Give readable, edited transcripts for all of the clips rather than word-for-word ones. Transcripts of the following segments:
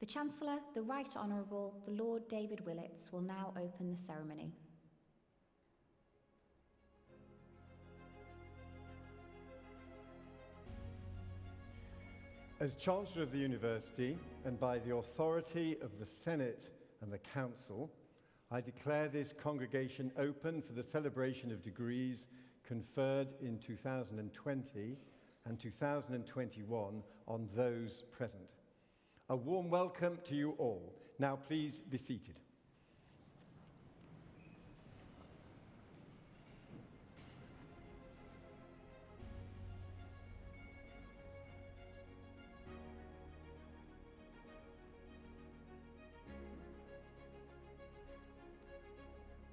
The Chancellor, the Right Honourable, the Lord David Willits, will now open the ceremony. As Chancellor of the University, and by the authority of the Senate and the Council, I declare this congregation open for the celebration of degrees conferred in 2020 and 2021 on those present. A warm welcome to you all. Now please be seated.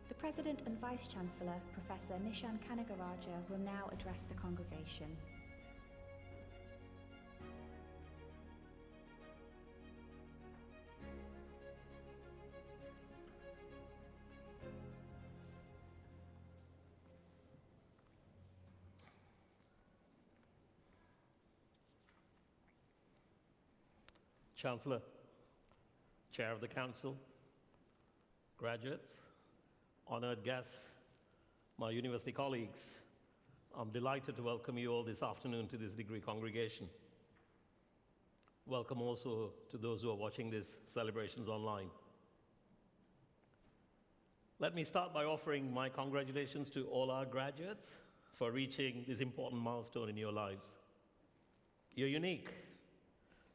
The President and Vice-chancellor, Professor Nishan Kanagaraja, will now address the congregation. Chancellor, Chair of the Council, graduates, honored guests, my university colleagues, I'm delighted to welcome you all this afternoon to this degree congregation. Welcome also to those who are watching these celebrations online. Let me start by offering my congratulations to all our graduates for reaching this important milestone in your lives. You're unique,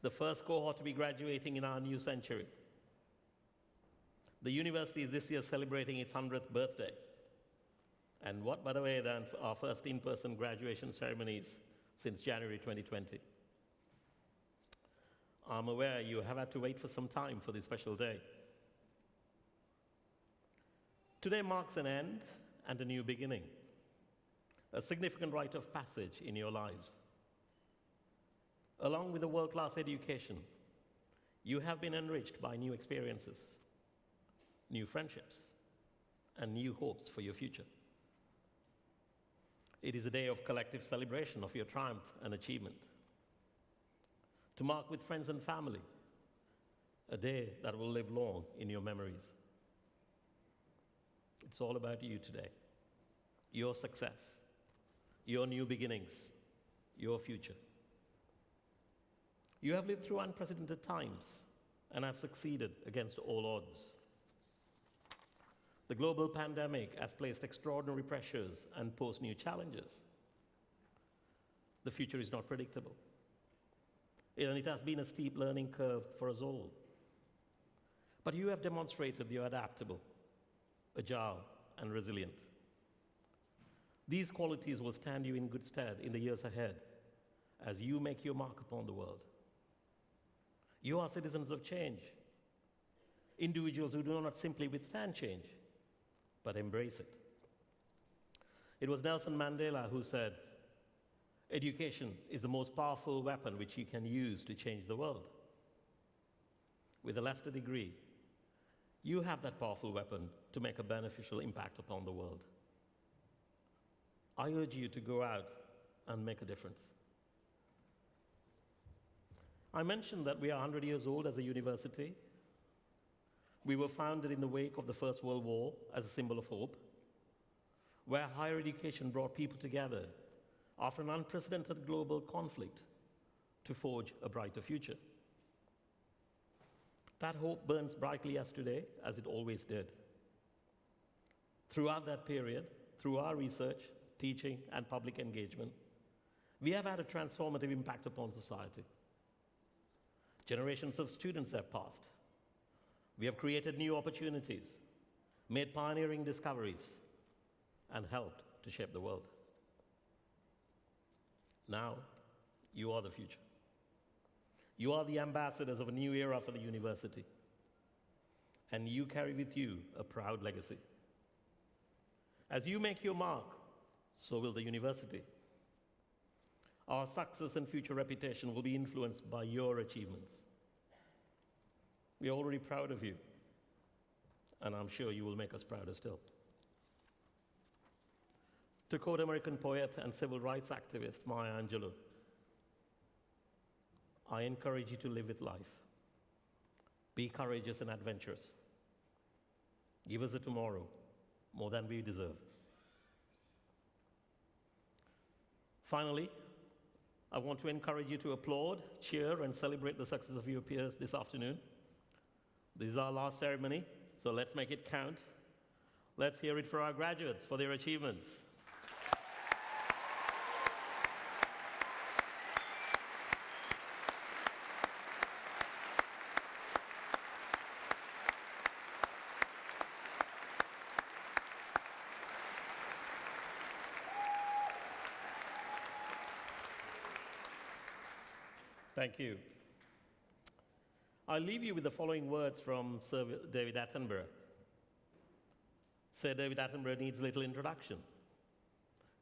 the first cohort to be graduating in our new century. The university is this year celebrating its 100th birthday. And what better way than our first in-person graduation ceremonies since January 2020. I'm aware you have had to wait for some time for this special day. Today marks an end and a new beginning, a significant rite of passage in your lives. Along with a world-class education, you have been enriched by new experiences, new friendships, and new hopes for your future. It is a day of collective celebration of your triumph and achievement. To mark with friends and family, a day that will live long in your memories. It's all about you today, your success, your new beginnings, your future. You have lived through unprecedented times and have succeeded against all odds. The global pandemic has placed extraordinary pressures and posed new challenges. The future is not predictable, and it has been a steep learning curve for us all. But you have demonstrated you're adaptable, agile, and resilient. These qualities will stand you in good stead in the years ahead as you make your mark upon the world. You are citizens of change, individuals who do not simply withstand change, but embrace it. It was Nelson Mandela who said, "Education is the most powerful weapon which you can use to change the world." With a Leicester degree, you have that powerful weapon to make a beneficial impact upon the world. I urge you to go out and make a difference. I mentioned that we are 100 years old as a university. We were founded in the wake of the First World War as a symbol of hope, where higher education brought people together after an unprecedented global conflict to forge a brighter future. That hope burns brightly as today, as it always did. Throughout that period, through our research, teaching, and public engagement, we have had a transformative impact upon society. Generations of students have passed. We have created new opportunities, made pioneering discoveries, and helped to shape the world. Now, you are the future. You are the ambassadors of a new era for the university, and you carry with you a proud legacy. As you make your mark, so will the university. Our success and future reputation will be influenced by your achievements. We are already proud of you, and I'm sure you will make us prouder still. To quote American poet and civil rights activist Maya Angelou, I encourage you to live with life, Be courageous and adventurous. Give us a tomorrow more than we deserve. Finally, I want to encourage you to applaud, cheer, and celebrate the success of your peers this afternoon. This is our last ceremony, so let's make it count. Let's hear it for our graduates for their achievements. Thank you. I'll leave you with the following words from Sir David Attenborough. Sir David Attenborough needs little introduction,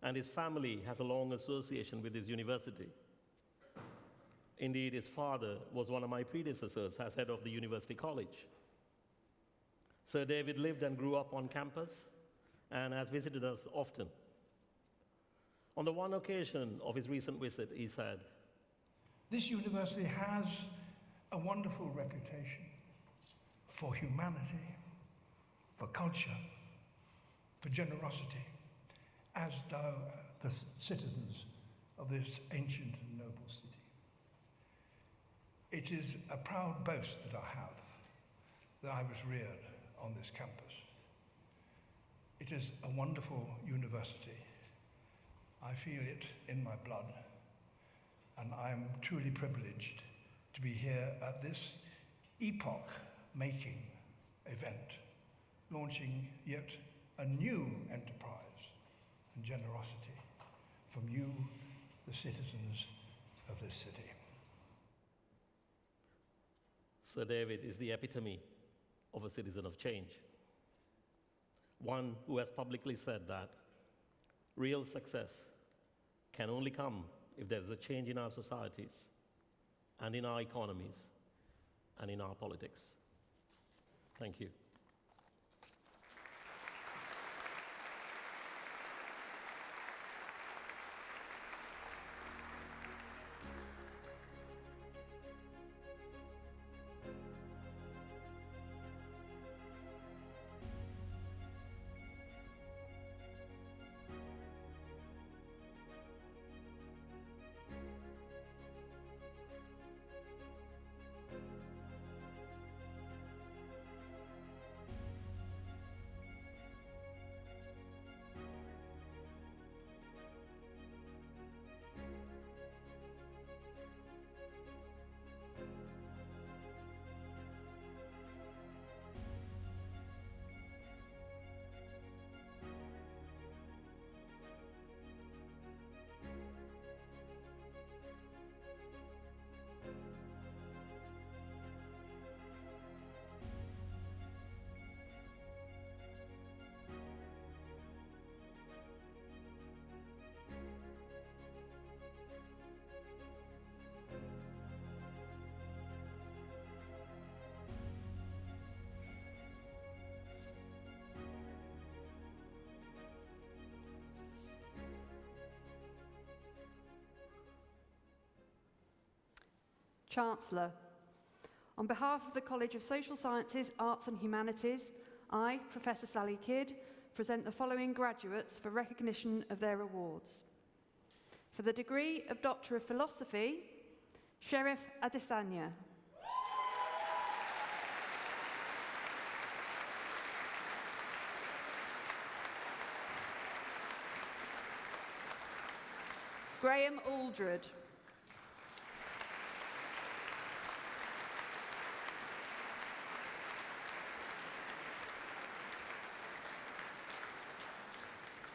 and his family has a long association with his university. Indeed, his father was one of my predecessors as head of the University College. Sir David lived and grew up on campus and has visited us often. On the one occasion of his recent visit, he said, "This university has a wonderful reputation for humanity, for culture, for generosity, as do the citizens of this ancient and noble city. It is a proud boast that I have that I was reared on this campus. It is a wonderful university. I feel it in my blood, and I am truly privileged to be here at this epoch-making event, launching yet a new enterprise and generosity from you, the citizens of this city." Sir David is the epitome of a citizen of change, one who has publicly said that real success can only come if there's a change in our societies and in our economies and in our politics. Thank you. Chancellor, on behalf of the College of Social Sciences, Arts and Humanities, I, Professor Sally Kidd, present the following graduates for recognition of their awards. For the degree of Doctor of Philosophy, Sheriff Adesanya. Graham Aldred.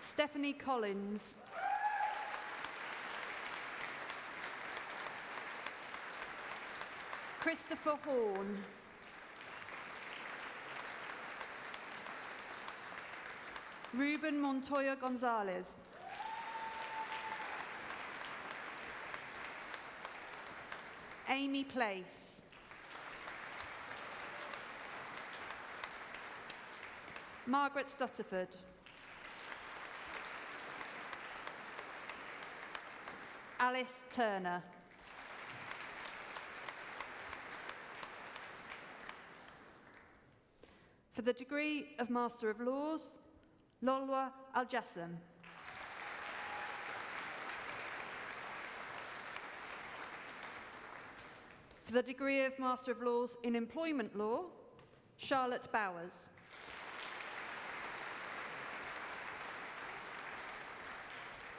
Stephanie Collins. Christopher Horn. Ruben Montoya Gonzalez. Amy Place. Margaret Stutterford. Alice Turner. For the degree of Master of Laws, Lolwa Al-Jassem. For the degree of Master of Laws in Employment Law, Charlotte Bowers.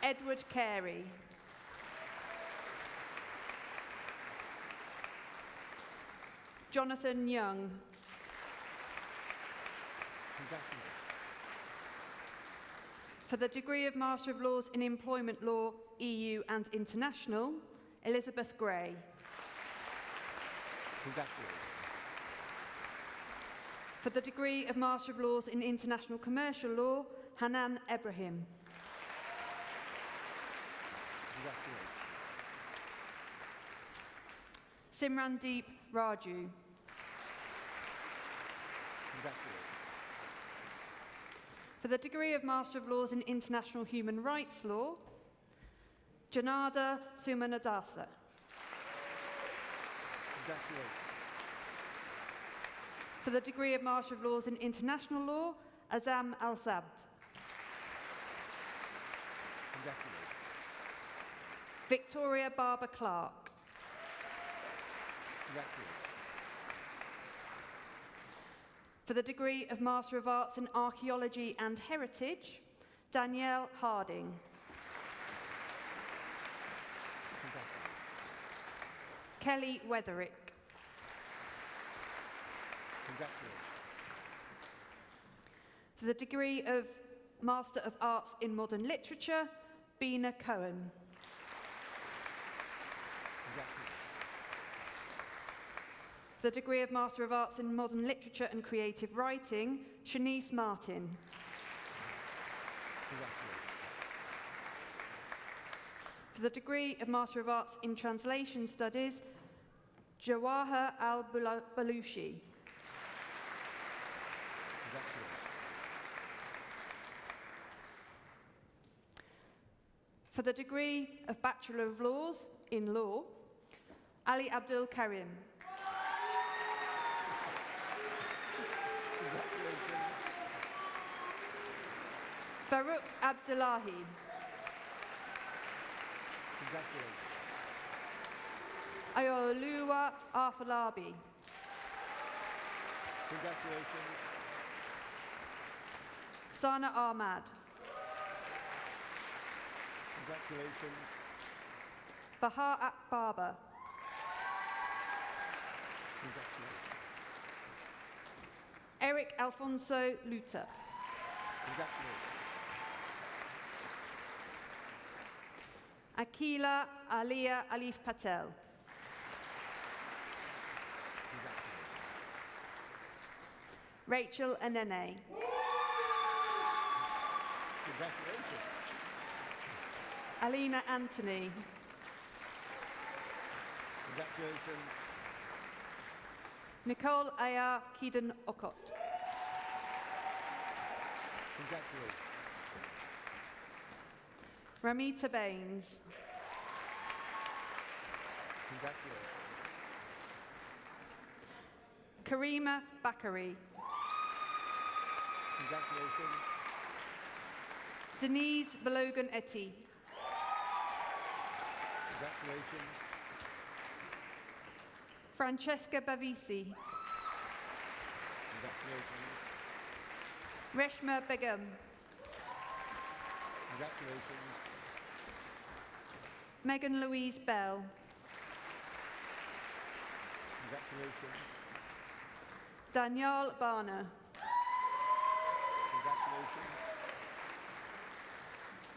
Edward Carey. Jonathan Young. For the degree of Master of Laws in Employment Law, EU and International, Elizabeth Gray. For the degree of Master of Laws in International Commercial Law, Hanan Ebrahim. Simrandeep Raju. For the degree of Master of Laws in International Human Rights Law, Janada Sumanadasa. For the degree of Master of Laws in International Law, Azam Al-Sabd. Victoria Barber Clark. For the degree of Master of Arts in Archaeology and Heritage, Danielle Harding. Kelly Wetherick. For the degree of Master of Arts in Modern Literature, Bina Cohen. For the degree of Master of Arts in Modern Literature and Creative Writing, Shanice Martin. For the degree of Master of Arts in Translation Studies, Jawahar Al-Balushi. For the degree of Bachelor of Laws in Law, Ali Abdul Karim. Farouk Abdullahi. Ayoluwa Afalabi. Congratulations. Sana Ahmad. Congratulations. Bahar Baba. Congratulations. Eric Alfonso Luta. Congratulations. Akila Alia Alif Patel. Rachel Anene. Congratulations. Alina Anthony. Congratulations. Nicole Aya Keaton Okot. Congratulations. Ramita Baines. Congratulations. Karima Bakari. Congratulations. Denise Balogan Etty. Congratulations. Francesca Bavisi. Congratulations. Reshma Begum. Congratulations. Megan Louise Bell. Congratulations. Danielle Barner. Congratulations.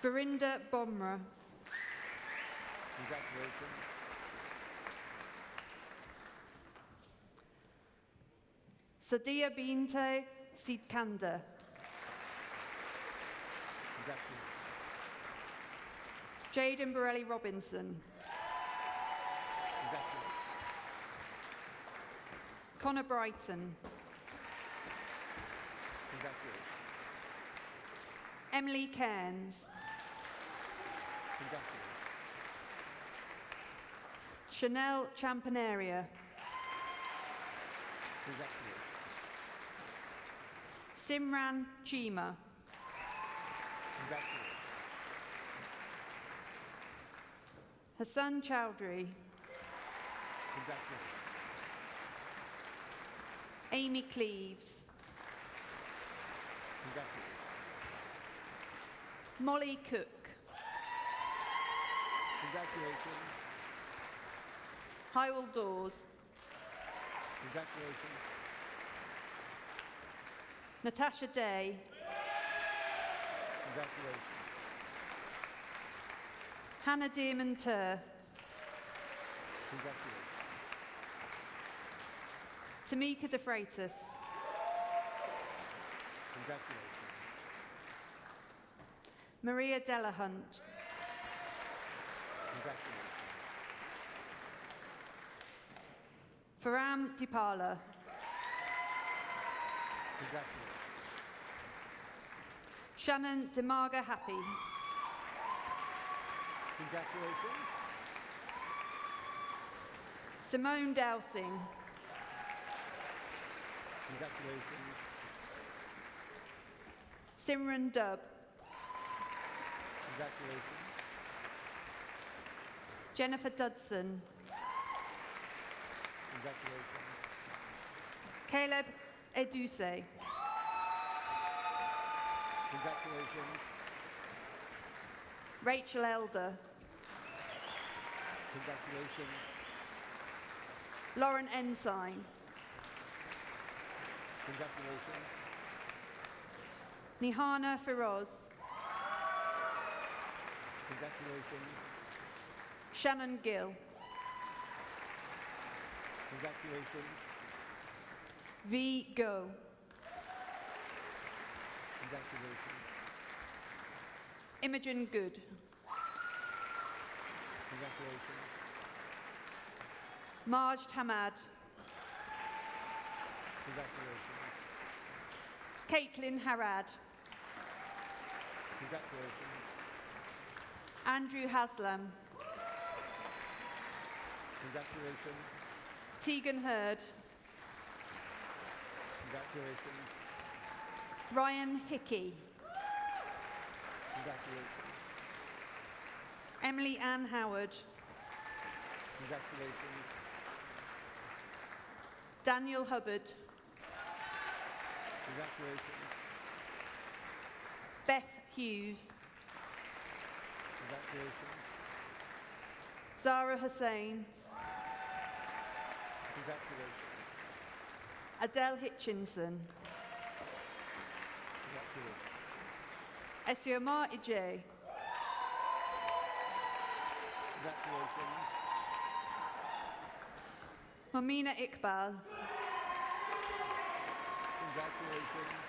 Verinda Bomra. Congratulations. Sadia Binte Sidkanda. Congratulations. Jaden Borelli Robinson. Congratulations. Connor Brighton. Congratulations. Emily Cairns. Congratulations. Chanel Champaneria. Congratulations. Simran Chima. Congratulations. Hassan Chowdhury. Congratulations. Amy Cleaves. Congratulations. Molly Cook. Congratulations. Hywel Dawes. Congratulations. Natasha Day. Congratulations. Hannah Dearman-Tur. Congratulations. Tamika De Freitas. Congratulations. Maria Delahunt. Congratulations. Faram Dipala. Congratulations. Shannon Demarga Happy. Congratulations. Simone Dowsing. Congratulations. Simran Dubb. Congratulations. Jennifer Dudson. Congratulations. Caleb Eduse. Congratulations. Rachel Elder. Congratulations. Lauren Ensign. Congratulations. Nihana Feroz. Congratulations. Shannon Gill. Congratulations. V. Go. Congratulations. Imogen Good. Congratulations. Marj Tamad. Congratulations. Caitlin Harad. Congratulations. Andrew Haslam. Congratulations. Tegan Hurd. Congratulations. Ryan Hickey. Congratulations. Emily Ann Howard. Congratulations. Daniel Hubbard. Congratulations. Beth Hughes. Congratulations. Zara Hussain. Congratulations. Adele Hitchinson. Congratulations. Esioma Ije. Congratulations. Momina Iqbal. Congratulations.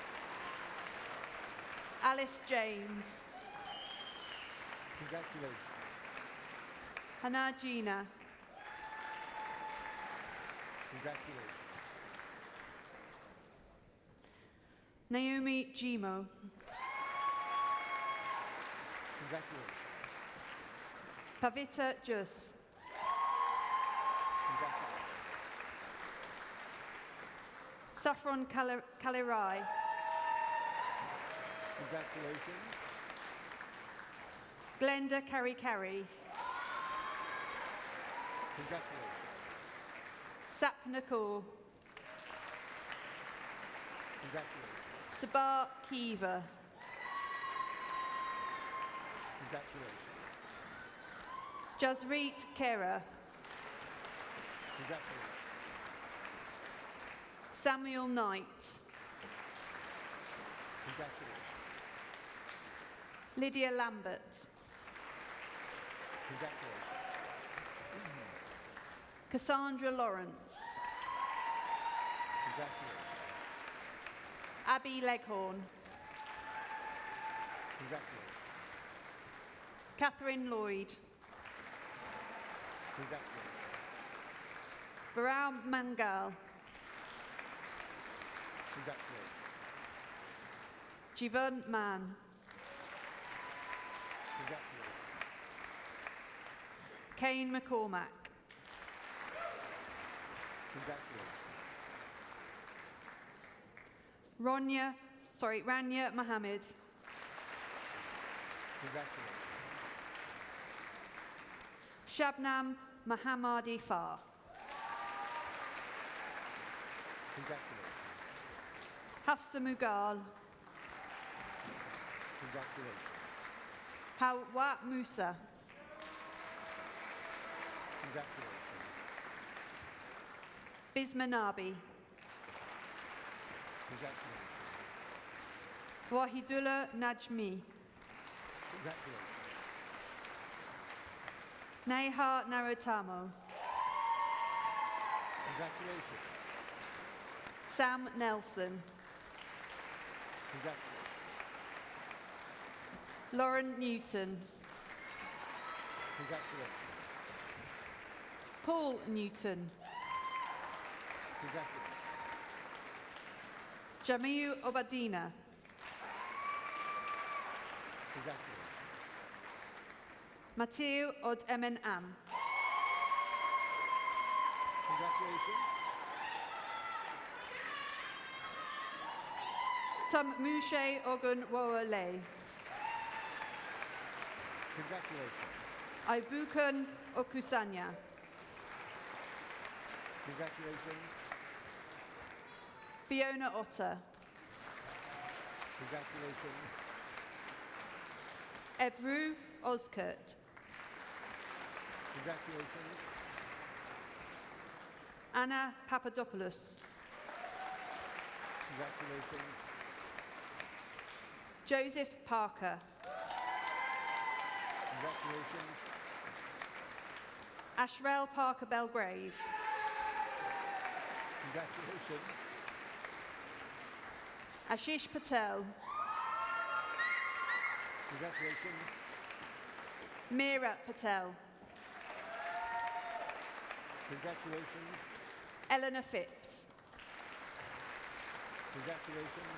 Alice James. Congratulations. Hannah Gina. Congratulations. Naomi Gimo. Congratulations. Pavita Jus. Congratulations. Saffron Kalirai. Congratulations. Glenda Carey Carey. Congratulations. Sapna Kaur. Congratulations. Sabah Kiva. Congratulations. Jasreet Kera. Congratulations. Samuel Knight. Congratulations. Lydia Lambert. Congratulations. Cassandra Lawrence. Congratulations. Abby Leghorn. Congratulations. Catherine Lloyd. Congratulations. Barao Mangal. Congratulations. Jivan Mann. Congratulations. Kane McCormack. Congratulations. Ronya Rania Mohammed. Congratulations. Shabnam Mohammadi Far. Congratulations. Hafsa Mughal. Congratulations. Hawa Musa. Congratulations. Bisma Nabi. Congratulations. Wahidullah Najmi. Congratulations. Neha Narotamo. Congratulations. Sam Nelson. Congratulations. Lauren Newton. Congratulations. Paul Newton. Congratulations. Jamiu Obadina. Congratulations. Matteo Od Emen Am. Congratulations. Tum Mushe Ogun Wawale. Congratulations. Ibukan Okusanya. Congratulations. Fiona Otter. Congratulations. Ebru Oskurt. Congratulations. Anna Papadopoulos. Congratulations. Joseph Parker. Congratulations. Ashrel Parker Belgrave. Congratulations. Ashish Patel. Congratulations. Meera Patel. Congratulations. Eleanor Phipps. Congratulations.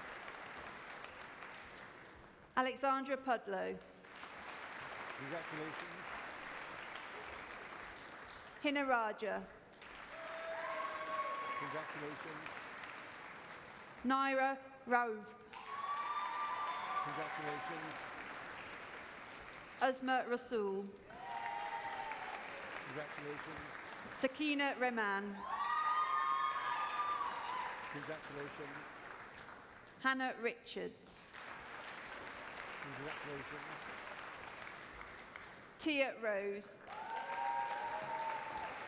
Alexandra Pudlow. Congratulations. Hina Raja. Congratulations. Naira Rauf. Congratulations. Uzma Rasool. Congratulations. Sakina Rehman. Congratulations. Hannah Richards. Congratulations. Tia Rose.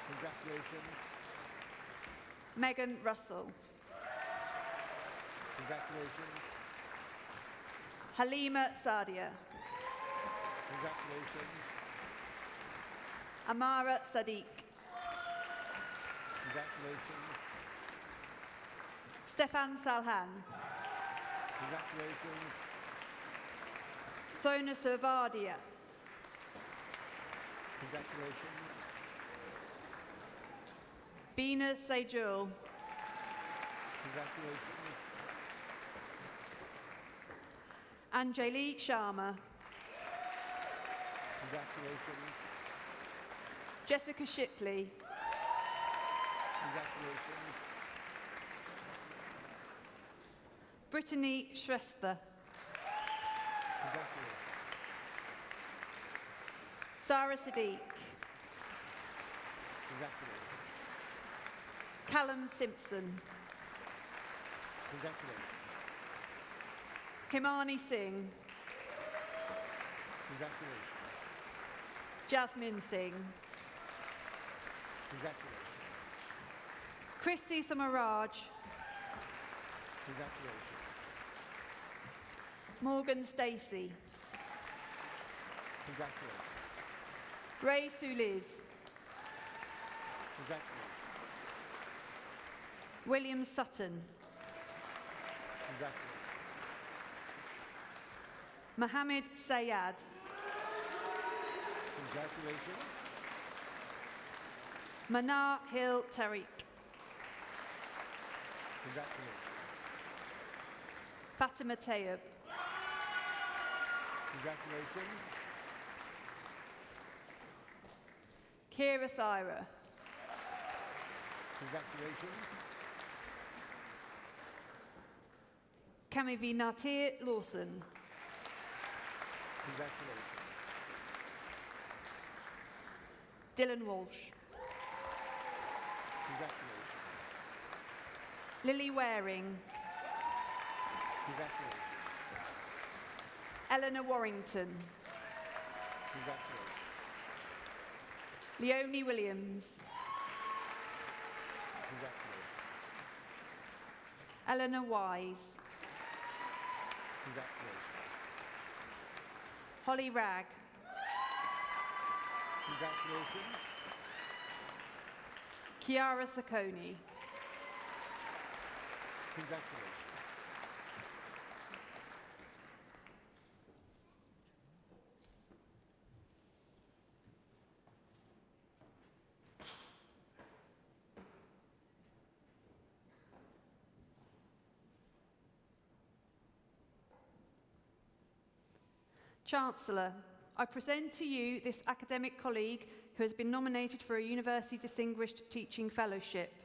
Congratulations. Megan Russell. Congratulations. Halima Sadia. Congratulations. Amara Sadiq. Congratulations. Stefan Salhan. Congratulations. Sona Servadia. Congratulations. Bina Sejul. Congratulations. Anjali Sharma. Congratulations. Jessica Shipley. Congratulations. Brittany Shrestha. Congratulations. Sarah Sadiq. Congratulations. Callum Simpson. Congratulations. Himani Singh. Congratulations. Jasmine Singh. Congratulations. Christy Samaraj. Congratulations. Morgan Stacey. Congratulations. Ray Suliz. Congratulations. William Sutton. Congratulations. Mohammed Sayad. Congratulations. Manar Hill Tariq. Congratulations. Fatima Tayyib. Congratulations. Kira Thyra. Congratulations. Kamivi Natir Lawson. Congratulations. Dylan Walsh. Congratulations. Lily Waring. Congratulations. Eleanor Warrington. Congratulations. Leonie Williams. Congratulations. Eleanor Wise. Congratulations. Holly Ragg. Congratulations. Chiara Sacconi. Congratulations. Chancellor, I present to you this academic colleague who has been nominated for a University Distinguished Teaching Fellowship.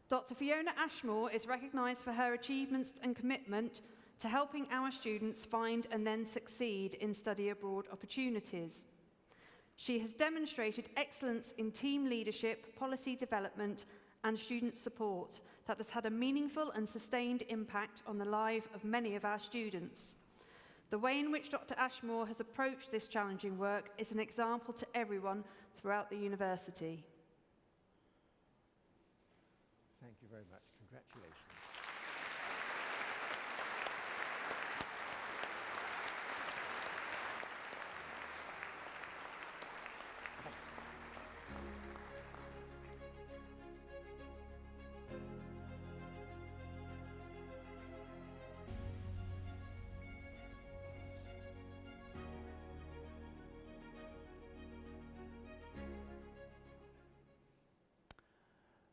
Dr. Fiona Ashmore is recognised for her achievements and commitment to helping our students find and then succeed in study abroad opportunities. She has demonstrated excellence in team leadership, policy development and student support that has had a meaningful and sustained impact on the life of many of our students. The way in which Dr. Ashmore has approached this challenging work is an example to everyone throughout the university. Thank you very much. Congratulations.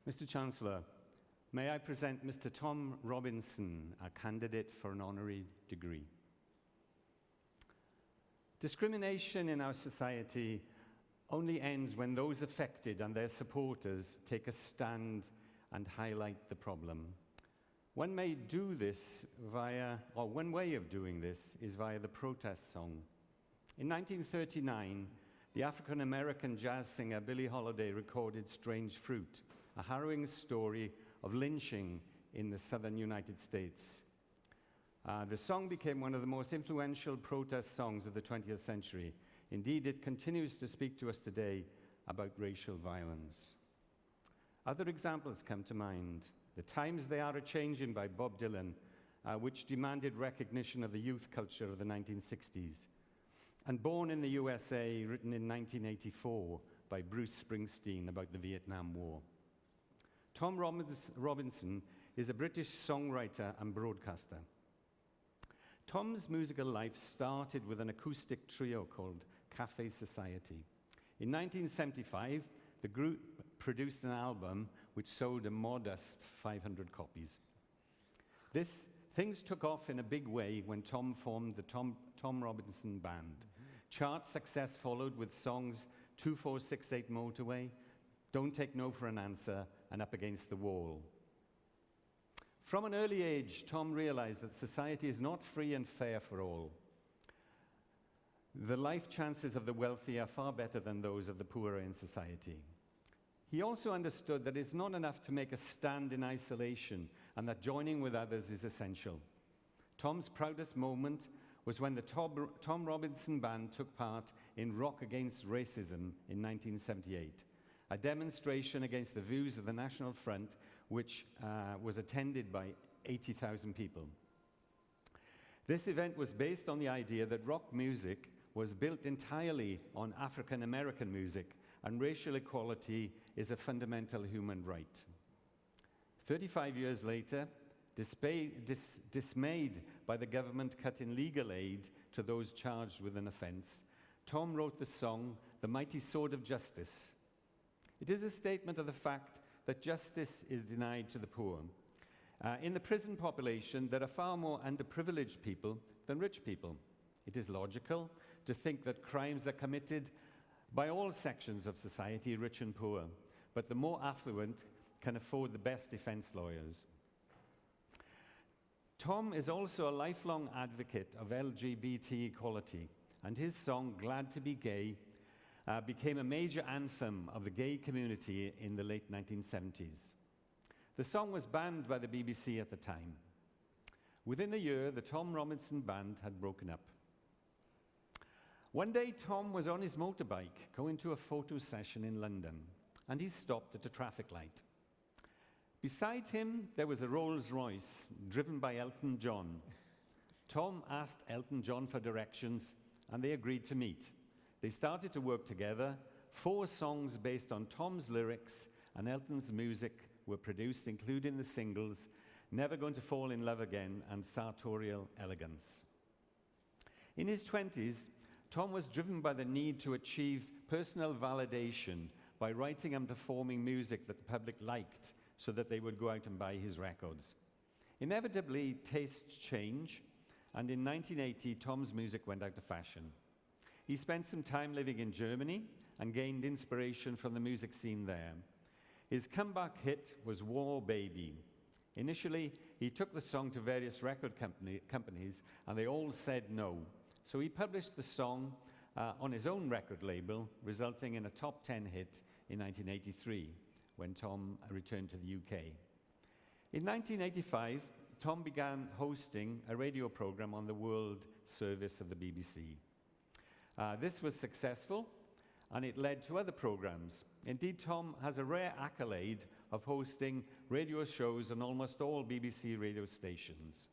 Mr. Chancellor, may I present Mr. Tom Robinson, a candidate for an honorary degree. Discrimination in our society only ends when those affected and their supporters take a stand and highlight the problem. One way of doing this is via the protest song. In 1939, the African-American jazz singer Billie Holiday recorded Strange Fruit, a harrowing story of lynching in the southern United States. The song became one of the most influential protest songs of the 20th century. Indeed, it continues to speak to us today about racial violence. Other examples come to mind. The Times They Are A-Changin' by Bob Dylan, which demanded recognition of the youth culture of the 1960s. And Born in the USA, written in 1984 by Bruce Springsteen about the Vietnam War. Tom Robinson is a British songwriter and broadcaster. Tom's musical life started with an acoustic trio called Cafe Society. In 1975, the group produced an album which sold a modest 500 copies. Things took off in a big way when Tom formed the Tom Robinson Band. Chart success followed with songs 2468 Motorway, Don't Take No for an Answer, and Up Against the Wall. From an early age, Tom realized that society is not free and fair for all. The life chances of the wealthy are far better than those of the poorer in society. He also understood that it's not enough to make a stand in isolation and that joining with others is essential. Tom's proudest moment was when the Tom Robinson Band took part in Rock Against Racism in 1978. A demonstration against the views of the National Front, which was attended by 80,000 people. This event was based on the idea that rock music was built entirely on African American music, and racial equality is a fundamental human right. 35 years later, dismayed by the government cutting legal aid to those charged with an offense, Tom wrote the song, The Mighty Sword of Justice. It is a statement of the fact that justice is denied to the poor. In the prison population, there are far more underprivileged people than rich people. It is logical to think that crimes are committed by all sections of society, rich and poor, but the more affluent can afford the best defense lawyers. Tom is also a lifelong advocate of LGBT equality, and his song, Glad to Be Gay, became a major anthem of the gay community in the late 1970s. The song was banned by the BBC at the time. Within a year, the Tom Robinson Band had broken up. One day, Tom was on his motorbike going to a photo session in London, and he stopped at a traffic light. Beside him, there was a Rolls-Royce driven by Elton John. Tom asked Elton John for directions, and they agreed to meet. They started to work together. 4 songs based on Tom's lyrics and Elton's music were produced, including the singles Never Going to Fall in Love Again and Sartorial Elegance. In his 20s, Tom was driven by the need to achieve personal validation by writing and performing music that the public liked so that they would go out and buy his records. Inevitably, tastes change, and in 1980, Tom's music went out of fashion. He spent some time living in Germany and gained inspiration from the music scene there. His comeback hit was War Baby. Initially, he took the song to various record companies, and they all said no. So he published the song on his own record label, resulting in a top 10 hit in 1983, when Tom returned to the UK. In 1985, Tom began hosting a radio program on the World Service of the BBC. This was successful, and it led to other programs. Indeed, Tom has a rare accolade of hosting radio shows on almost all BBC radio stations.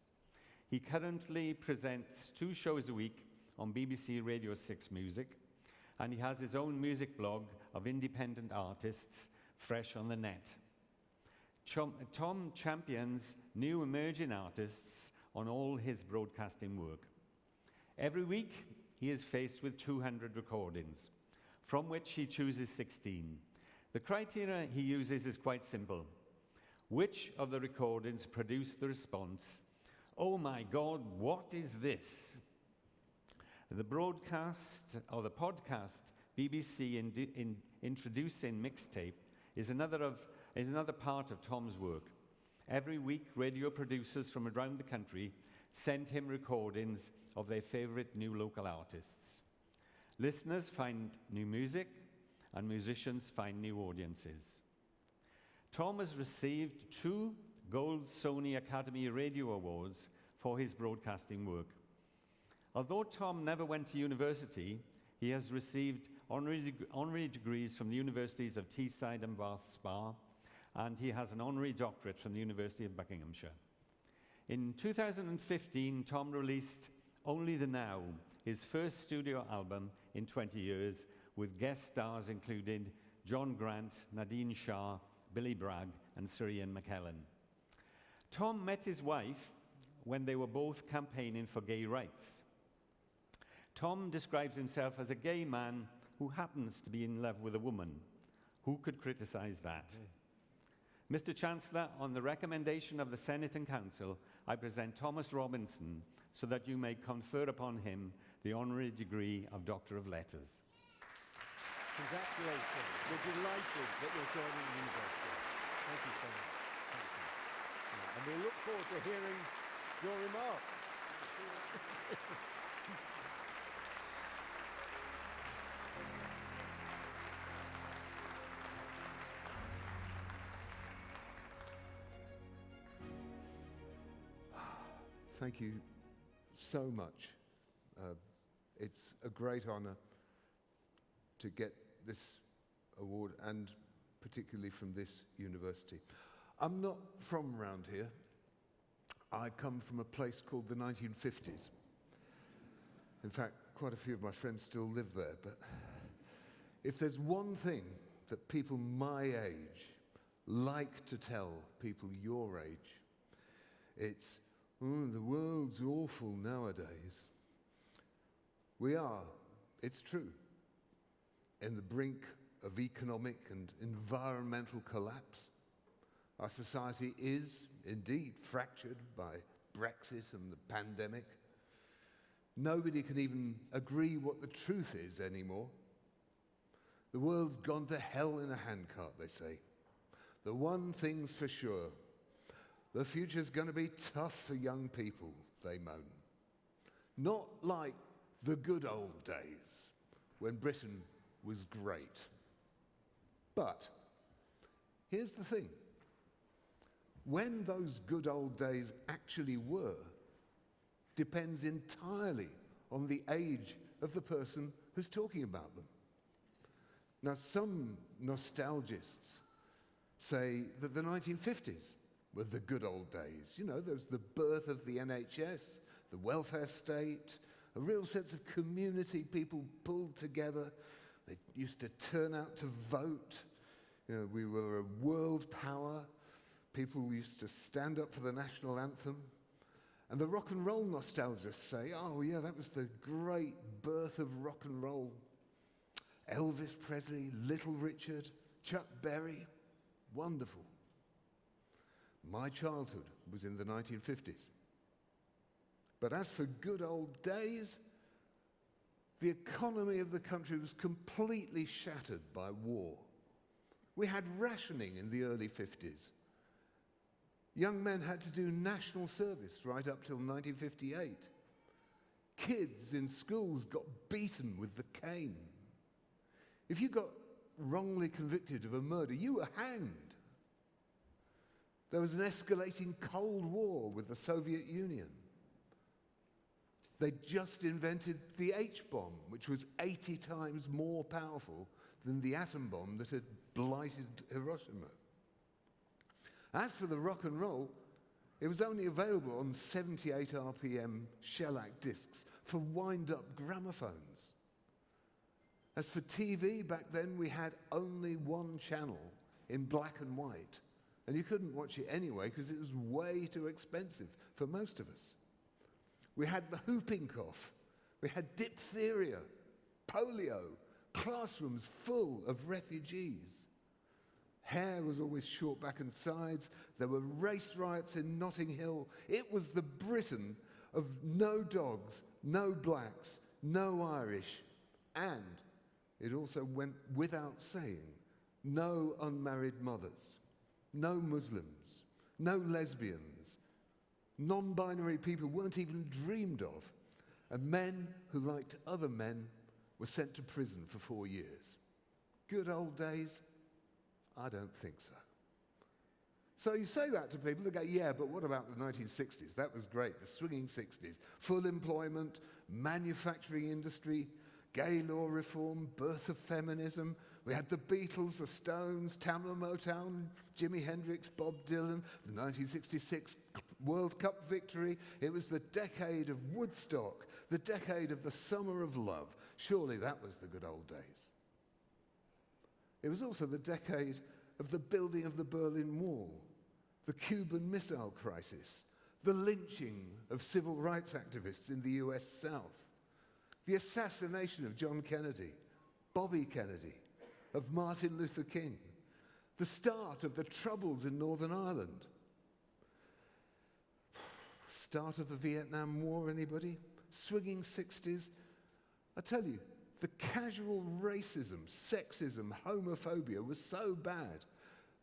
He currently presents 2 shows a week on BBC Radio 6 Music, and he has his own music blog of independent artists, Fresh on the Net. Tom champions new emerging artists on all his broadcasting work. Every week, he is faced with 200 recordings, from which he chooses 16. The criteria he uses is quite simple. Which of the recordings produced the response, "Oh my God, what is this?" The broadcast, or the podcast, BBC Introducing Mixtape, is another part of Tom's work. Every week, radio producers from around the country send him recordings of their favorite new local artists. Listeners find new music, and musicians find new audiences. Tom has received 2 Gold Sony Academy Radio Awards for his broadcasting work. Although Tom never went to university, he has received honorary degrees from the universities of Teesside and Bath Spa, and he has an honorary doctorate from the University of Buckinghamshire. In 2015, Tom released Only the Now, his first studio album in 20 years, with guest stars including John Grant, Nadine Shah, Billy Bragg, and Sir Ian McKellen. Tom met his wife when they were both campaigning for gay rights. Tom describes himself as a gay man who happens to be in love with a woman. Who could criticize that? Mr. Chancellor, on the recommendation of the Senate and Council, I present Thomas Robinson so that you may confer upon him the honorary degree of Doctor of Letters. Congratulations. We're delighted that you're joining the university. Thank you so much. Thank you. And we look forward to hearing your remarks. Thank you so much. It's a great honor to get this award, and particularly from this university. I'm not from around here. I come from a place called the 1950s. In fact, quite a few of my friends still live there, but if there's one thing that people my age like to tell people your age, it's, "Oh, the world's awful nowadays." We are, it's true, in the brink of economic and environmental collapse. Our society is indeed fractured by Brexit and the pandemic. Nobody can even agree what the truth is anymore. The world's gone to hell in a handcart, they say. The one thing's for sure: The future's going to be tough for young people, they moan. Not like the good old days when Britain was great. But here's the thing. When those good old days actually were depends entirely on the age of the person who's talking about them. Now, some nostalgists say that the 1950s were the good old days. You know, there was the birth of the NHS, the welfare state, a real sense of community, people pulled together. They used to turn out to vote. You know, we were a world power. People used to stand up for the national anthem. And the rock and roll nostalgists say, oh yeah, that was the great birth of rock and roll. Elvis Presley, Little Richard, Chuck Berry, wonderful. My childhood was in the 1950s. But as for good old days, the economy of the country was completely shattered by war. We had rationing in the early 50s. Young men had to do national service right up till 1958. Kids in schools got beaten with the cane. If you got wrongly convicted of a murder, you were hanged. There was an escalating Cold War with the Soviet Union. They just invented the H-bomb, which was 80 times more powerful than the atom bomb that had blighted Hiroshima. As for the rock and roll, it was only available on 78 RPM shellac discs for wind-up gramophones. As for TV, back then we had only one channel in black and white, and you couldn't watch it anyway because it was way too expensive for most of us. We had the whooping cough, we had diphtheria, polio, classrooms full of refugees. Hair was always short back and sides. There were race riots in Notting Hill. It was the Britain of no dogs, no blacks, no Irish, and it also went without saying, no unmarried mothers, no Muslims, no lesbians. Non-binary people weren't even dreamed of, and men who liked other men were sent to prison for 4 years. Good old days? I don't think so. So you say that to people, they go, yeah, but what about the 1960s? That was great, the swinging 60s. Full employment, manufacturing industry, gay law reform, birth of feminism. We had the Beatles, the Stones, Tamla Motown, Jimi Hendrix, Bob Dylan, the 1966 World Cup victory. It was the decade of Woodstock, the decade of the summer of love. Surely that was the good old days. It was also the decade of the building of the Berlin Wall, the Cuban Missile Crisis, the lynching of civil rights activists in the US South, the assassination of John Kennedy, Bobby Kennedy, of Martin Luther King, the start of the Troubles in Northern Ireland, start of the Vietnam War, anybody? Swinging 60s? I tell you, the casual racism, sexism, homophobia was so bad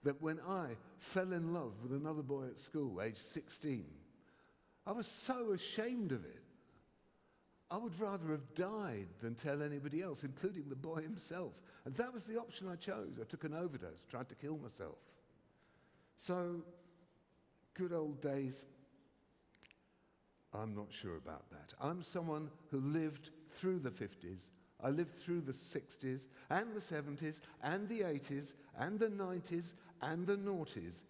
that when I fell in love with another boy at school, aged 16, I was so ashamed of it. I would rather have died than tell anybody else, including the boy himself. And that was the option I chose. I took an overdose, tried to kill myself. So, good old days, I'm not sure about that. I'm someone who lived through the 50s. I lived through the 60s and the 70s and the 80s and the 90s and the noughties.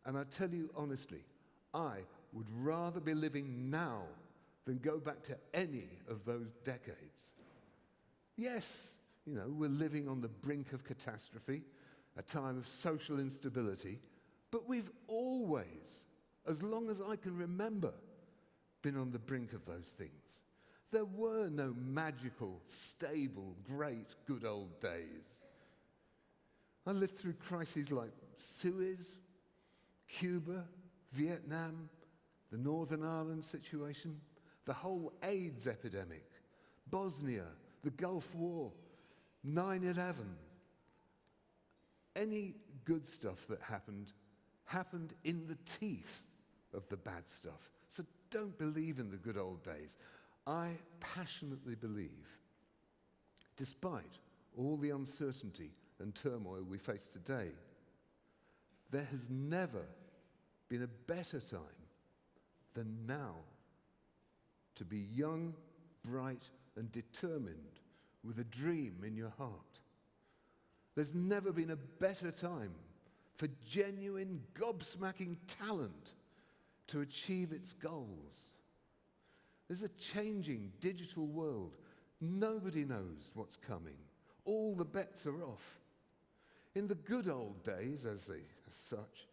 And I tell you honestly, I would rather be living now than go back to any of those decades. Yes, you know, we're living on the brink of catastrophe, a time of social instability, but we've always, as long as I can remember, been on the brink of those things. There were no magical, stable, great, good old days. I lived through crises like Suez, Cuba, Vietnam, the Northern Ireland situation, the whole AIDS epidemic, Bosnia, the Gulf War, 9/11. Any good stuff that happened in the teeth of the bad stuff. So don't believe in the good old days. I passionately believe, despite all the uncertainty and turmoil we face today, there has never been a better time than now to be young, bright, and determined with a dream in your heart. There's never been a better time for genuine, gobsmacking talent to achieve its goals. There's a changing digital world. Nobody knows what's coming. All the bets are off. In the good old days, as such,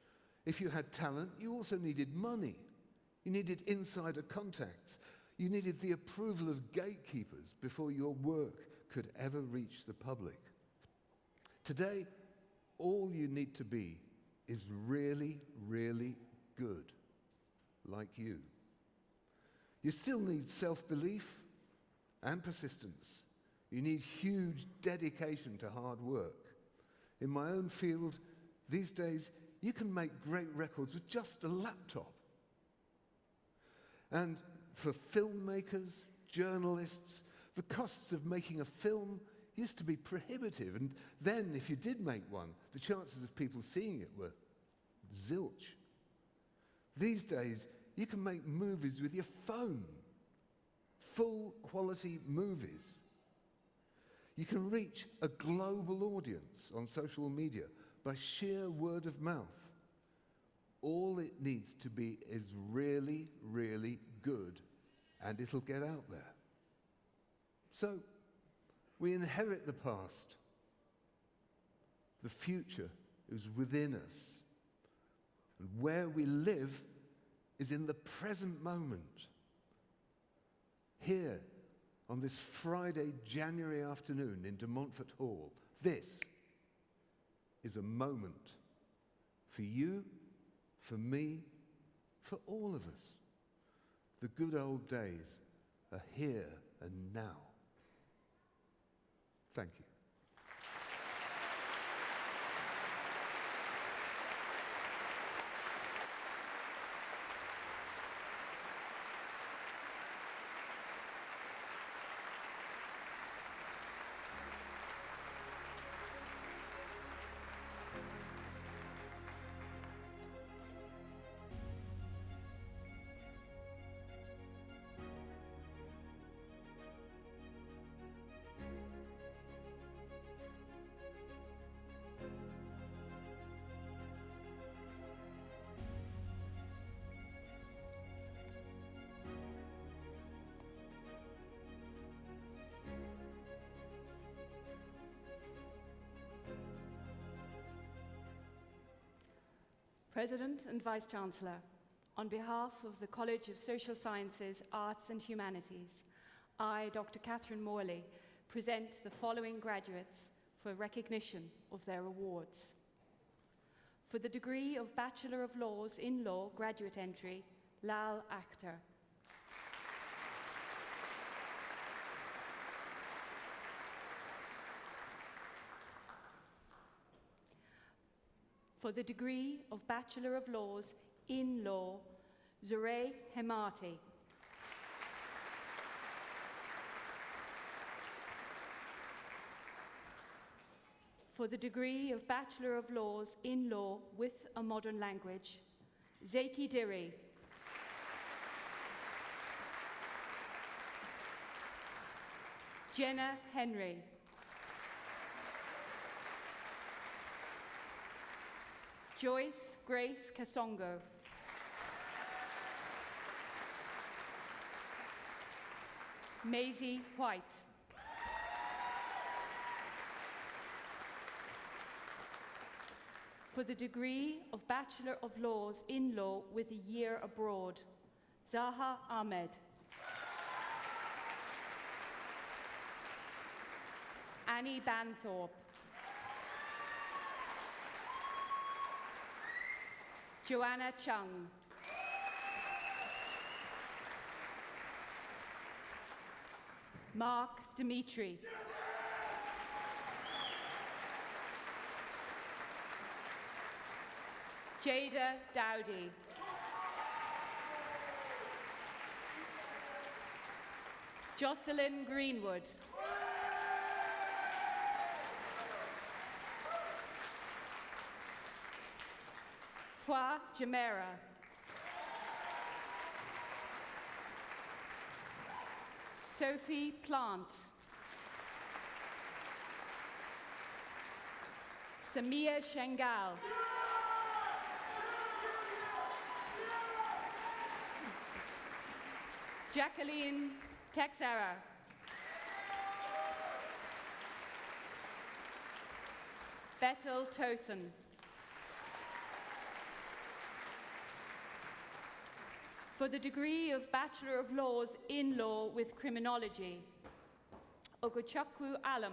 if you had talent, you also needed money. You needed insider contacts. You needed the approval of gatekeepers before your work could ever reach the public. Today, all you need to be is really, really good, like you. You still need self-belief and persistence. You need huge dedication to hard work. In my own field, these days, you can make great records with just a laptop. And for filmmakers, journalists, the costs of making a film used to be prohibitive. And then, if you did make one, the chances of people seeing it were zilch. These days, you can make movies with your phone. Full quality movies. You can reach a global audience on social media by sheer word of mouth. All it needs to be is really, really good, and it'll get out there. So, we inherit the past. The future is within us. And where we live is in the present moment. Here, on this Friday, January afternoon in De Montfort Hall, this is a moment for you, for me, for all of us. The good old days are here and now. Thank you. President and Vice-Chancellor, on behalf of the College of Social Sciences, Arts and Humanities, I, Dr. Catherine Morley, present the following graduates for recognition of their awards. For the degree of Bachelor of Laws in Law graduate entry, Lal Akhtar. For the degree of Bachelor of Laws in Law, Zurey Hemati. For the degree of Bachelor of Laws in Law with a Modern Language, Zeki Diri. Jenna Henry. Joyce Grace Kasongo. Maisie White. For the degree of Bachelor of Laws in Law with a year abroad, Zaha Ahmed. Annie Banthorpe. Joanna Chung. Mark Dimitri. Jada Dowdy. Jocelyn Greenwood. Fwa Jamera. Sophie Plant. Samia Shengal. Jacqueline Texera. Bethel Tosin. For the degree of Bachelor of Laws in Law with Criminology, Ogochukwu Alam.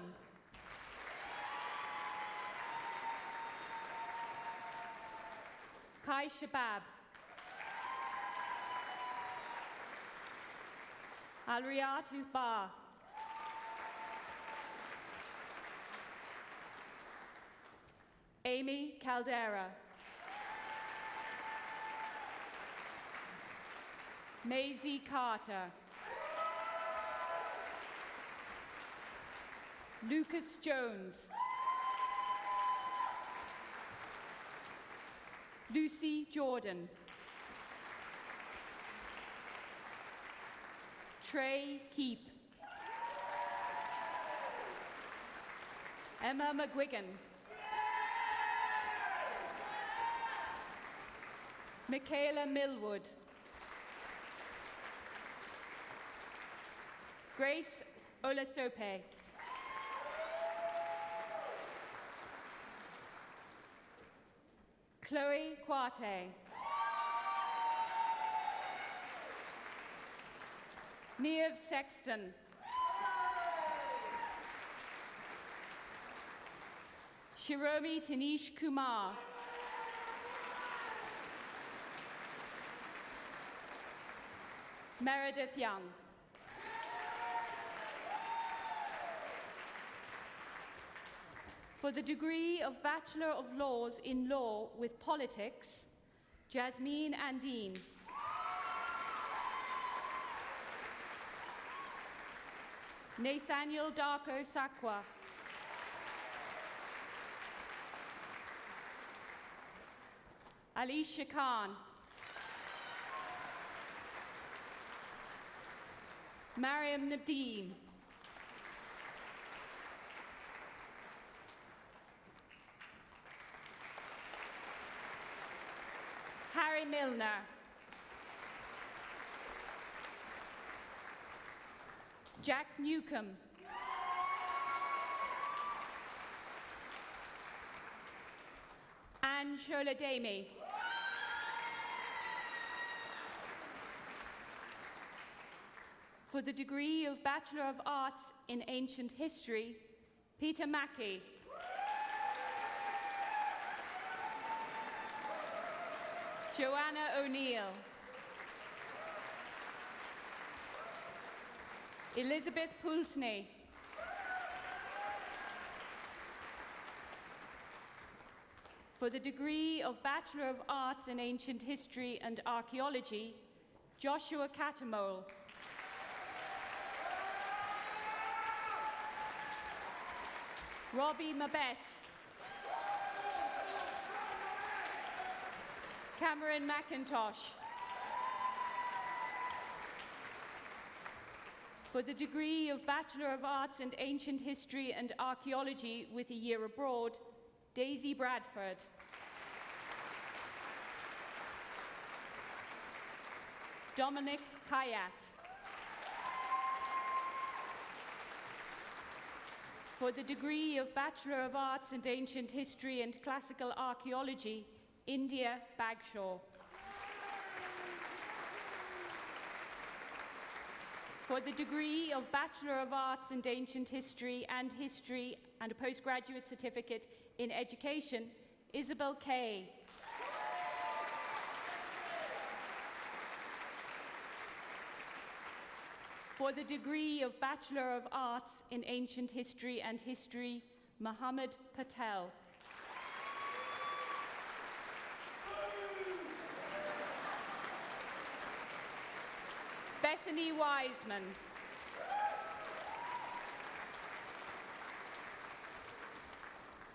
Kai Shabab. Alriatu Ba. Amy Caldera. Maisie Carter. Lucas Jones. Lucy Jordan. Trey Keep. Emma McGuigan. Michaela Millwood. Grace Olasope. Chloe Kwate. Neev Sexton. Shiromi Tanish Kumar. Meredith Young. For the degree of Bachelor of Laws in Law with Politics, Jasmine Andine. Nathaniel Darko Sakwa. Alicia Khan. Mariam Nabdeen. Harry Milner. Jack Newcomb. Anne Sholademi. For the degree of Bachelor of Arts in Ancient History, Peter Mackey. Joanna O'Neill. Elizabeth Pulteney. For the degree of Bachelor of Arts in Ancient History and Archaeology, Joshua Catamole. Robbie Mabette. Cameron McIntosh. For the degree of Bachelor of Arts in Ancient History and Archaeology with a year abroad, Daisy Bradford. Dominic Kayat. For the degree of Bachelor of Arts in Ancient History and Classical Archaeology, India Bagshaw. For the degree of Bachelor of Arts in Ancient History and a postgraduate certificate in Education, Isabel Kay. For the degree of Bachelor of Arts in Ancient History and Muhammad Patel. Bethany Wiseman.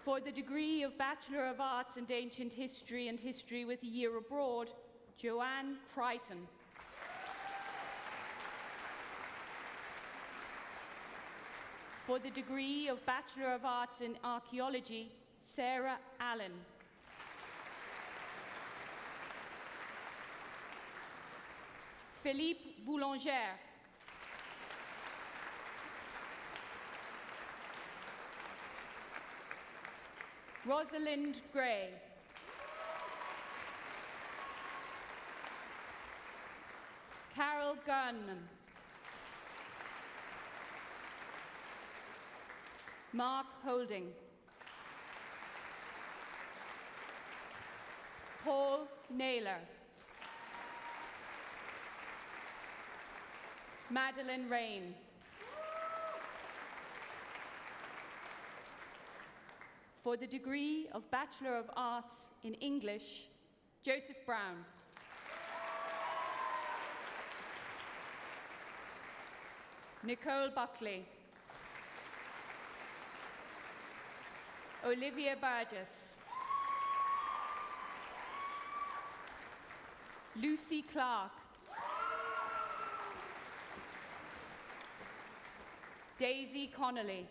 For the degree of Bachelor of Arts in Ancient History and History with a Year Abroad, Joanne Crichton. For the degree of Bachelor of Arts in Archaeology, Sarah Allen. Philippe Boulanger. Rosalind Gray. Carol Gunman. Mark Holding. Paul Naylor. Madeline Rain. For the degree of Bachelor of Arts in English, Joseph Brown. Nicole Buckley. Olivia Burgess. Lucy Clark. Daisy Connolly.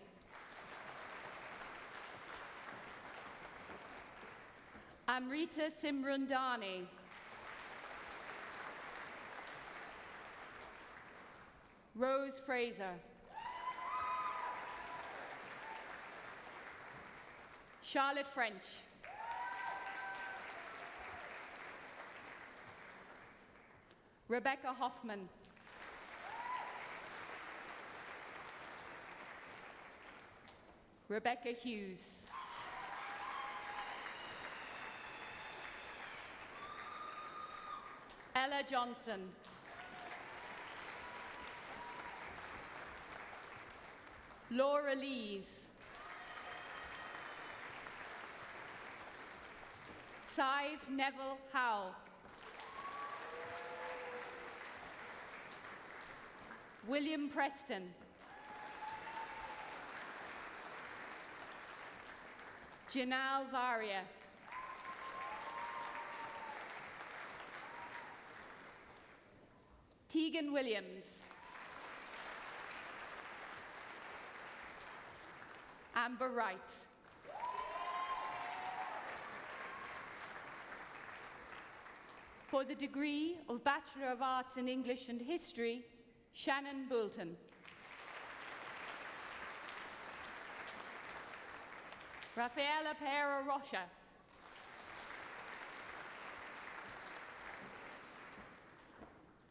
Amrita Simrandani. Rose Fraser. Charlotte French. Rebecca Hoffman. Rebecca Hughes. Ella Johnson. Laura Lees. Sive Neville Howell. William Preston. Janelle Varia. Tegan Williams. Amber Wright. For the degree of Bachelor of Arts in English and History, Shannon Boulton. Rafaela Pera Rocha.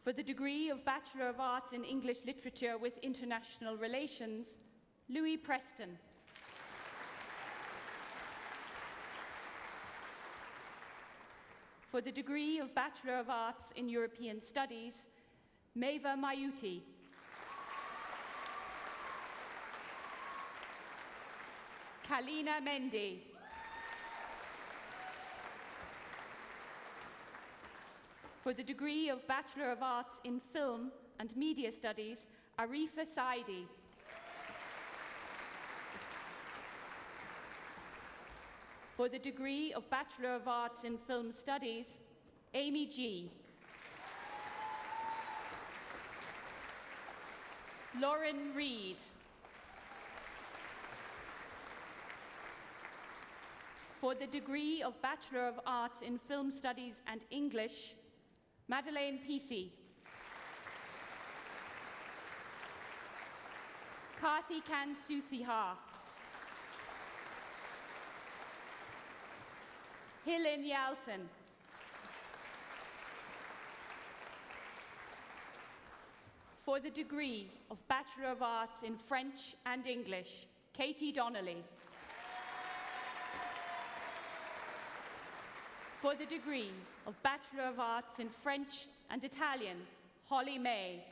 For the degree of Bachelor of Arts in English Literature with International Relations, Louis Preston. For the degree of Bachelor of Arts in European Studies, Meva Mayuti. Kalina Mendy. For the degree of Bachelor of Arts in Film and Media Studies, Arifa Saidi. For the degree of Bachelor of Arts in Film Studies, Amy G. Lauren Reed. For the degree of Bachelor of Arts in Film Studies and English, Madeleine Peasy. Karthi Kansuthiha. Helen Yalson. For the degree of Bachelor of Arts in French and English, Katie Donnelly. For the degree of Bachelor of Arts in French and Italian, Holly May.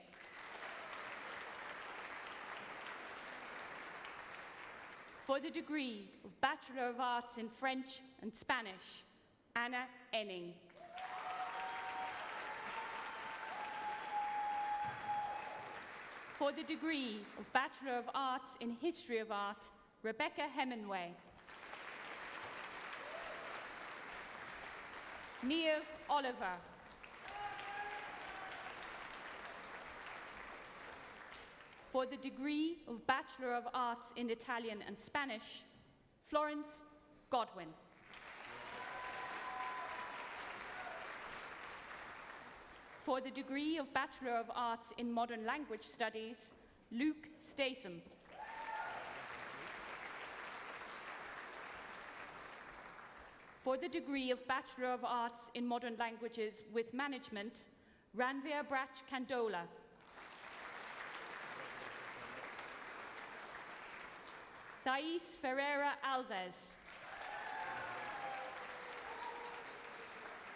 For the degree of Bachelor of Arts in French and Spanish, Anna Enning. For the degree of Bachelor of Arts in History of Art, Rebecca Hemingway. Niamh Oliver. For the degree of Bachelor of Arts in Italian and Spanish, Florence Godwin. For the degree of Bachelor of Arts in Modern Language Studies, Luke Statham. For the degree of Bachelor of Arts in Modern Languages with Management, Ranveer Brach Kandola. Thais Ferreira Alves.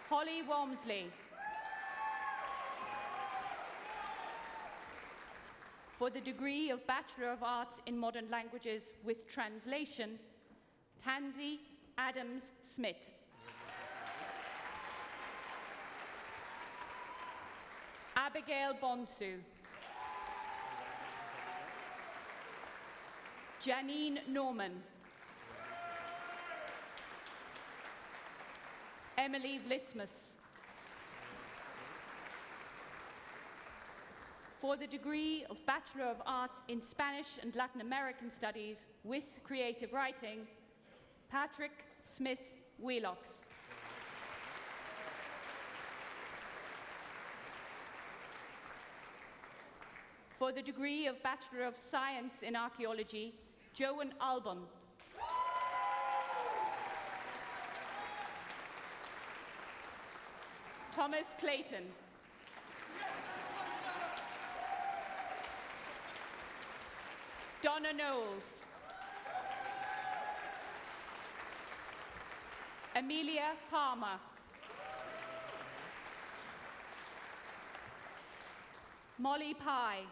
Holly Walmsley. For the degree of Bachelor of Arts in Modern Languages with Translation, Tansy Adams Smith. Abigail Bonsu. Janine Norman. Emily Vlismus. For the degree of Bachelor of Arts in Spanish and Latin American Studies with Creative Writing, Patrick Smith Wheelox. For the degree of Bachelor of Science in Archaeology, Joan Albon. Thomas Clayton. Donna Knowles. Amelia Palmer. Molly Pye.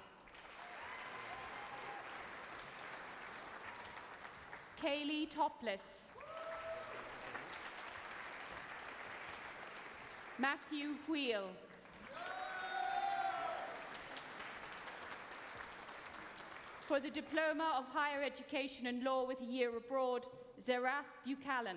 Kaylee Topless. Matthew Wheel. For the Diploma of Higher Education and Law with a Year Abroad, Zerath Buchanan.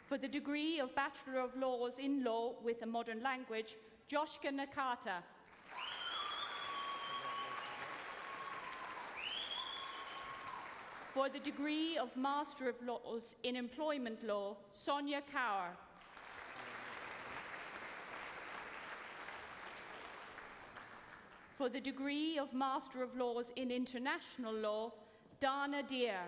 For the degree of Bachelor of Laws in Law with a Modern Language, Joshka Nakata. For the degree of Master of Laws in Employment Law, Sonia Kaur. For the degree of Master of Laws in International Law, Dana Deer.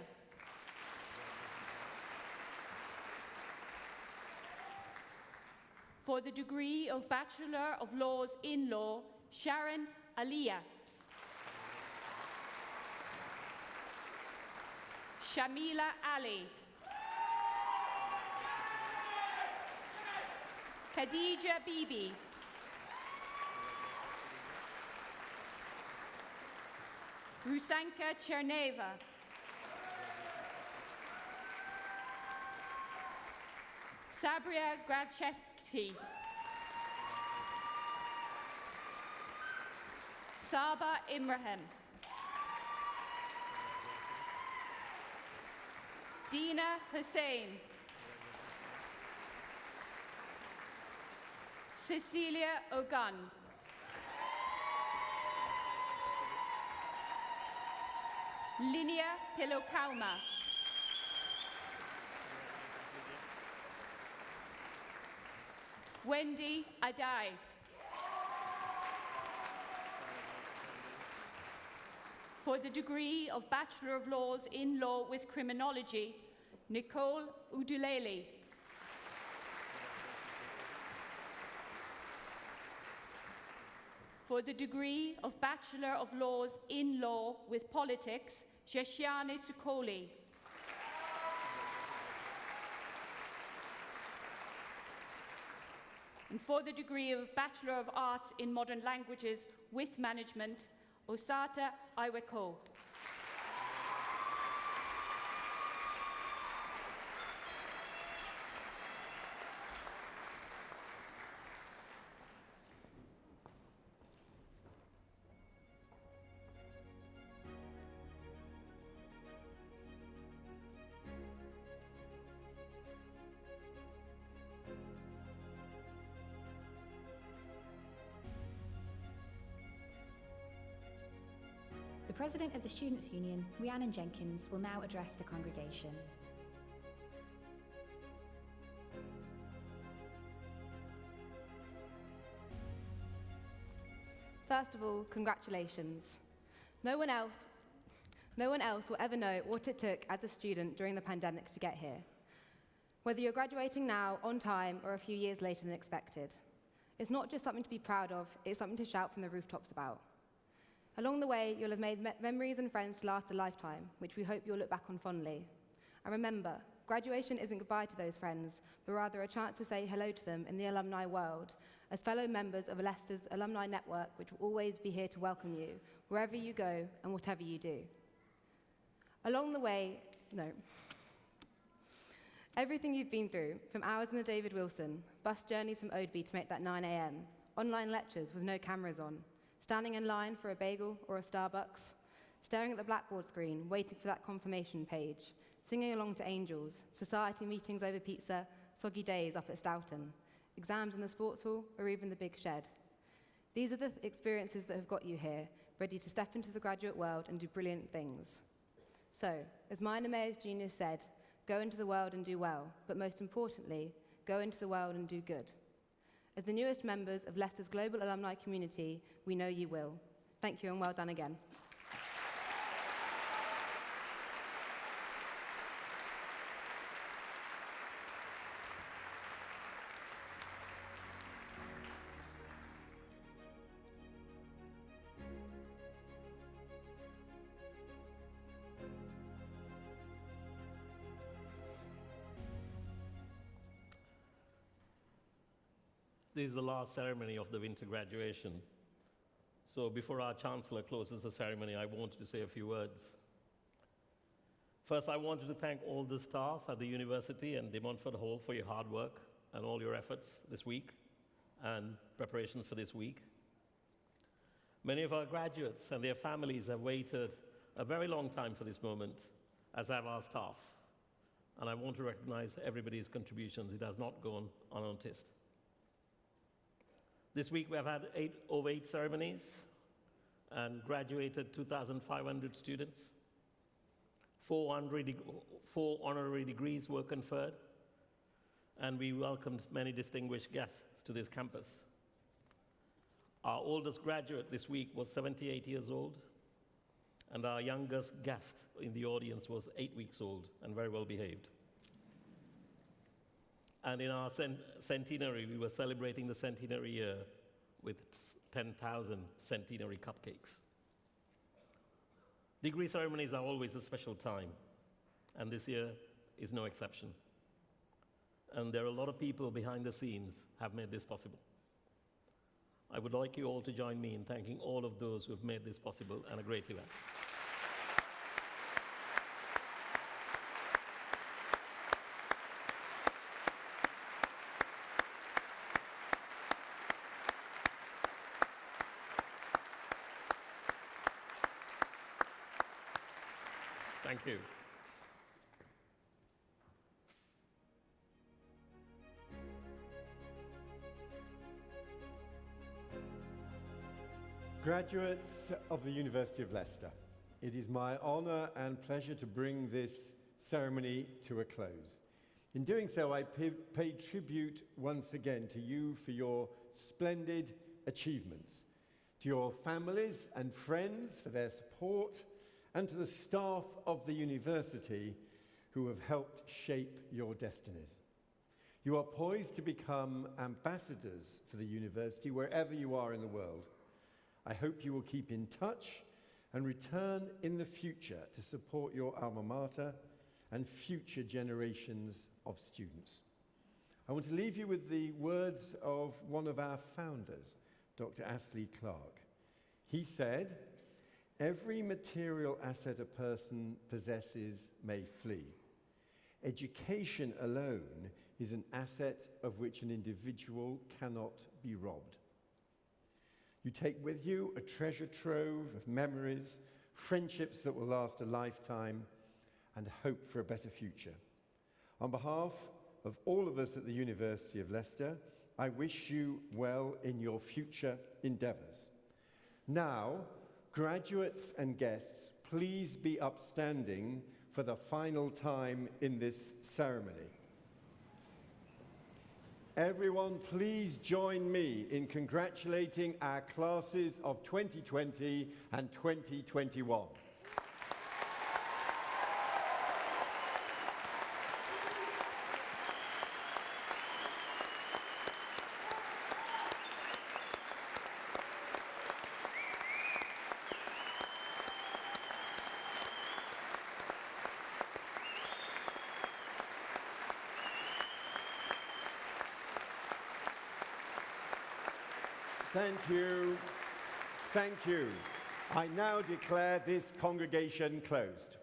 For the degree of Bachelor of Laws in Law, Sharon Aliyah. Shamila Ali. Khadija Bibi. Rusanka Cherneva. Sabria Gravchevsky. Saba Imrahim. Dina Hussain. Cecilia Ogun. Linnea Pilokauma. Wendy Adai. For the degree of Bachelor of Laws in Law with Criminology, Nicole Udulele. For the degree of Bachelor of Laws in Law with Politics, Sheshiane Sukoli. And for the degree of Bachelor of Arts in Modern Languages with Management, Osata Iweko. President of the Students' Union, Rhiannon Jenkins, will now address the congregation. First of all, congratulations. No one else will ever know what it took as a student during the pandemic to get here. Whether you're graduating now, on time, or a few years later than expected. It's not just something to be proud of, it's something to shout from the rooftops about. Along the way, you'll have made memories and friends to last a lifetime, which we hope you'll look back on fondly. And remember, graduation isn't goodbye to those friends, but rather a chance to say hello to them in the alumni world, as fellow members of Leicester's alumni network, which will always be here to welcome you, wherever you go and whatever you do. Along the way, everything you've been through, from hours in the David Wilson, bus journeys from Oadby to make that 9 a.m, online lectures with no cameras on, standing in line for a bagel or a Starbucks, staring at the blackboard screen, waiting for that confirmation page, singing along to Angels, society meetings over pizza, soggy days up at Stoughton, exams in the sports hall, or even the big shed. These are the experiences that have got you here, ready to step into the graduate world and do brilliant things. So, as Minor Mayor's Junior said, go into the world and do well, but most importantly, go into the world and do good. As the newest members of Leicester's global alumni community, we know you will. Thank you and well done again. This is the last ceremony of the winter graduation. So before our Chancellor closes the ceremony, I wanted to say a few words. First, I wanted to thank all the staff at the university and De Montfort Hall for your hard work and all your efforts this week and preparations for this week. Many of our graduates and their families have waited a very long time for this moment, as have our staff. And I want to recognize everybody's contributions. It has not gone unnoticed. This week we have had over eight ceremonies and graduated 2,500 students. 4 honorary degrees were conferred, and we welcomed many distinguished guests to this campus. Our oldest graduate this week was 78 years old, and our youngest guest in the audience was 8 weeks old and very well behaved. And in our centenary, we were celebrating the centenary year with 10,000 centenary cupcakes. Degree ceremonies are always a special time, and this year is no exception. And there are a lot of people behind the scenes have made this possible. I would like you all to join me in thanking all of those who have made this possible and a great event. Thank you. Graduates of the University of Leicester, it is my honour and pleasure to bring this ceremony to a close. In doing so, I pay tribute once again to you for your splendid achievements, to your families and friends for their support, and to the staff of the university who have helped shape your destinies. You are poised to become ambassadors for the university wherever you are in the world. I hope you will keep in touch and return in the future to support your alma mater and future generations of students. I want to leave you with the words of one of our founders, Dr. Astley Clark. He said, "Every material asset a person possesses may flee. Education alone is an asset of which an individual cannot be robbed. You take with you a treasure trove of memories, friendships that will last a lifetime, and hope for a better future. On behalf of all of us at the University of Leicester, I wish you well in your future endeavours. Now, Graduates and guests, please be upstanding for the final time in this ceremony. Everyone, please join me in congratulating our classes of 2020 and 2021. Thank you. Thank you. I now declare this congregation closed.